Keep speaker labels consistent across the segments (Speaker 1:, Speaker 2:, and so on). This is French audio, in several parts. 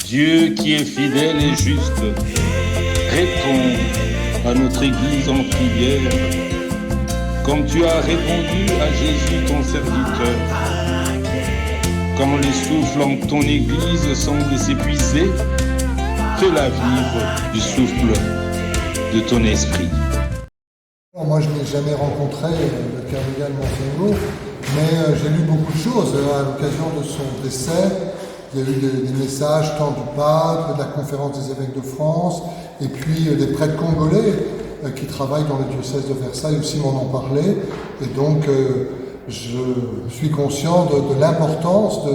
Speaker 1: Dieu qui est fidèle et juste, réponds à notre Église en prière, comme tu as répondu à Jésus ton serviteur. Quand les souffles en ton Église semblent s'épuiser, fais-la vivre du souffle de ton esprit.
Speaker 2: Moi, je n'ai jamais rencontré le cardinal Monsengo, mais j'ai lu beaucoup de choses à l'occasion de son décès. Il y a eu des messages tant du pape, de la conférence des évêques de France, et puis des prêtres congolais qui travaillent dans le diocèse de Versailles aussi m'en ont parlé. Et donc, je suis conscient de l'importance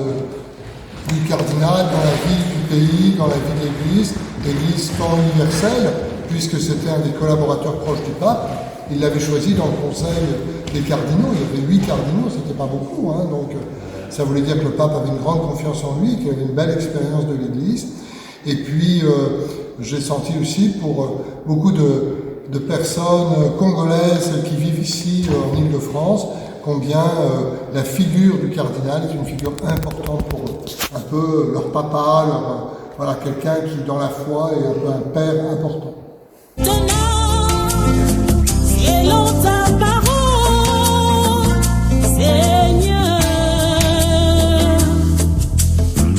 Speaker 2: du cardinal dans la vie du pays, dans la vie de l'Église, l'Église tant universelle, puisque c'était un des collaborateurs proches du pape. Il l'avait choisi dans le conseil des cardinaux. Il y avait 8 cardinaux, c'était pas beaucoup, hein, donc ça voulait dire que le pape avait une grande confiance en lui, qu'il avait une belle expérience de l'Église. Et puis, j'ai senti aussi pour beaucoup de personnes congolaises qui vivent ici en Île-de-France, combien la figure du cardinal est une figure importante pour eux. Un peu leur papa, voilà, quelqu'un qui, dans la foi, est un peu un père important.
Speaker 3: Ta parole, Seigneur,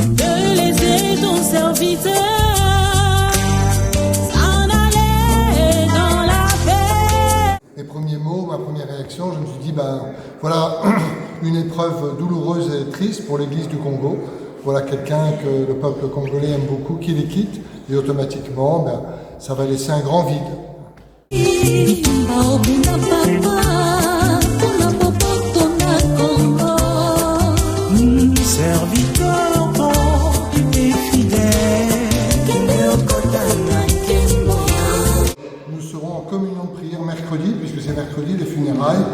Speaker 3: de laisser ton serviteur s'en aller dans la paix.
Speaker 2: Mes premiers mots, ma première réaction, je me suis dit, voilà une épreuve douloureuse et triste pour l'Église du Congo. Voilà quelqu'un que le peuple congolais aime beaucoup, qui les quitte, et automatiquement, ça va laisser un grand vide.
Speaker 3: Serviteur et fidèle.
Speaker 2: Nous serons en communion de prière mercredi, puisque c'est mercredi les funérailles,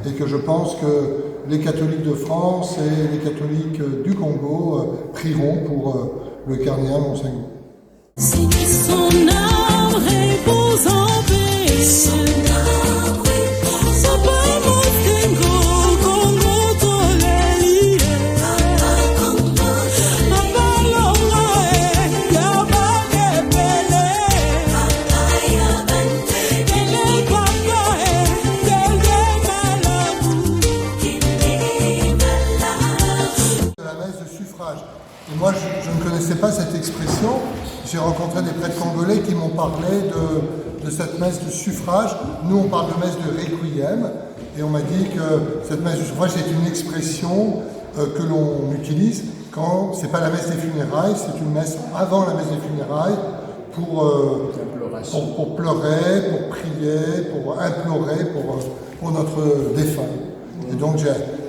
Speaker 2: et que je pense que les catholiques de France et les catholiques du Congo prieront pour le cardinal Monsengo.
Speaker 3: Son âme repose en paix.
Speaker 2: Et moi, je ne connaissais pas cette expression. J'ai rencontré des prêtres congolais qui m'ont parlé de cette messe de suffrage. Nous, on parle de messe de requiem. Et on m'a dit que cette messe de suffrage, c'est une expression que l'on utilise quand c'est pas la messe des funérailles, c'est une messe avant la messe des funérailles pour pleurer, pour prier, pour implorer pour notre défunt. Et donc,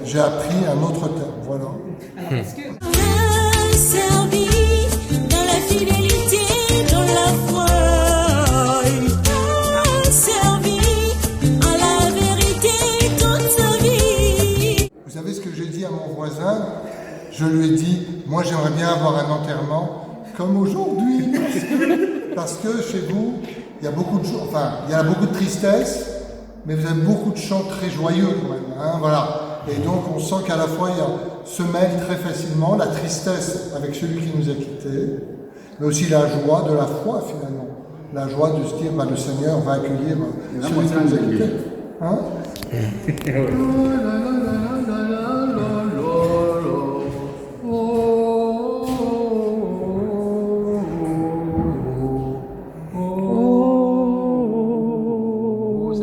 Speaker 2: j'ai appris un autre terme. Voilà.
Speaker 3: Alors, est-ce que servi dans la fidélité, dans la foi, servi à la vérité toute sa vie.
Speaker 2: Vous savez ce que j'ai dit à mon voisin? Je lui ai dit, moi j'aimerais bien avoir un enterrement comme aujourd'hui, parce que chez vous, il y a beaucoup de il y a beaucoup de tristesse, mais vous avez beaucoup de chants très joyeux quand même, hein, voilà. Et donc on sent qu'à la fois se mêle très facilement la tristesse avec celui qui nous a quittés, mais aussi la joie de la foi finalement. La joie de se dire, le Seigneur va accueillir celui qui nous a quittés. Hein?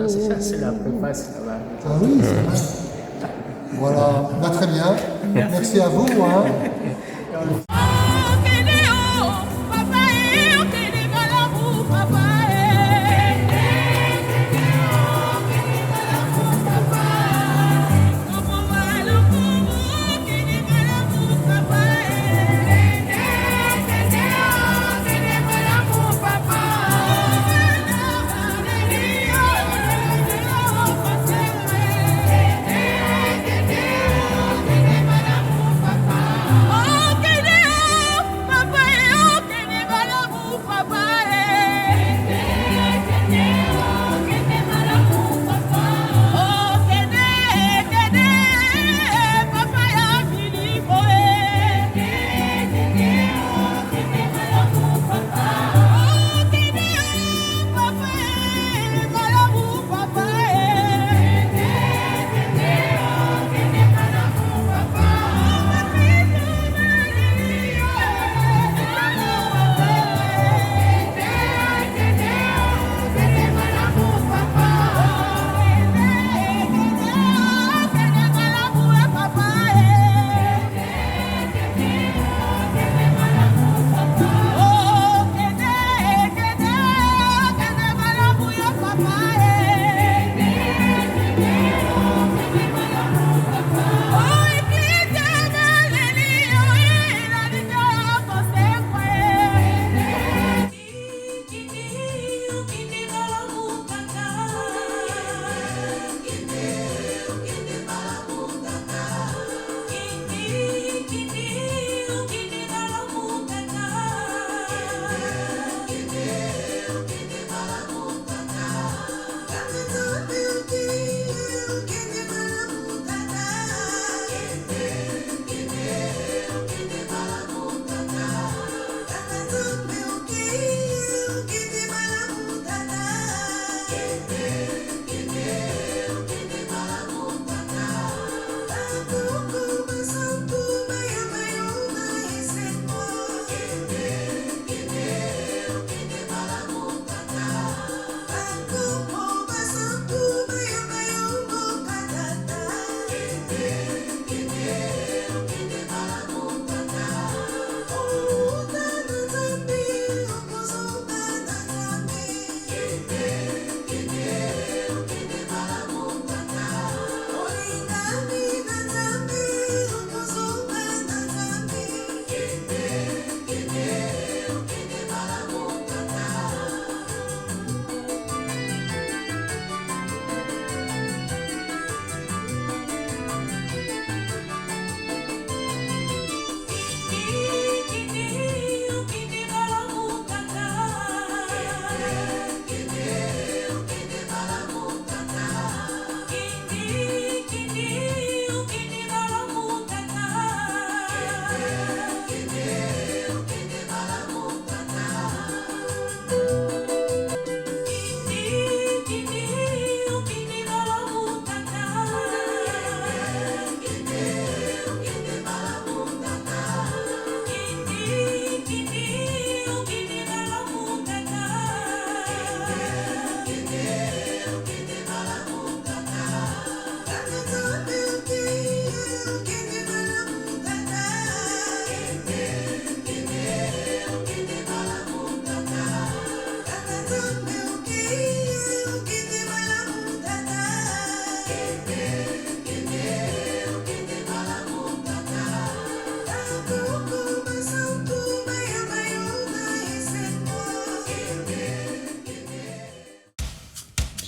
Speaker 4: Ça c'est la préface là-bas.
Speaker 2: Ah oui, c'est vrai. Voilà, très bien. Merci à vous. Hein.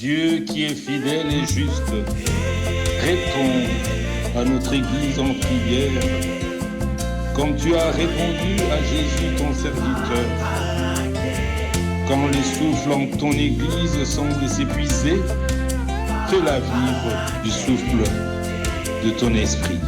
Speaker 1: Dieu qui est fidèle et juste, réponds à notre Église en prière, comme tu as répondu à Jésus ton serviteur. Quand les souffles en ton Église semblent s'épuiser, fais-la vivre du souffle de ton esprit.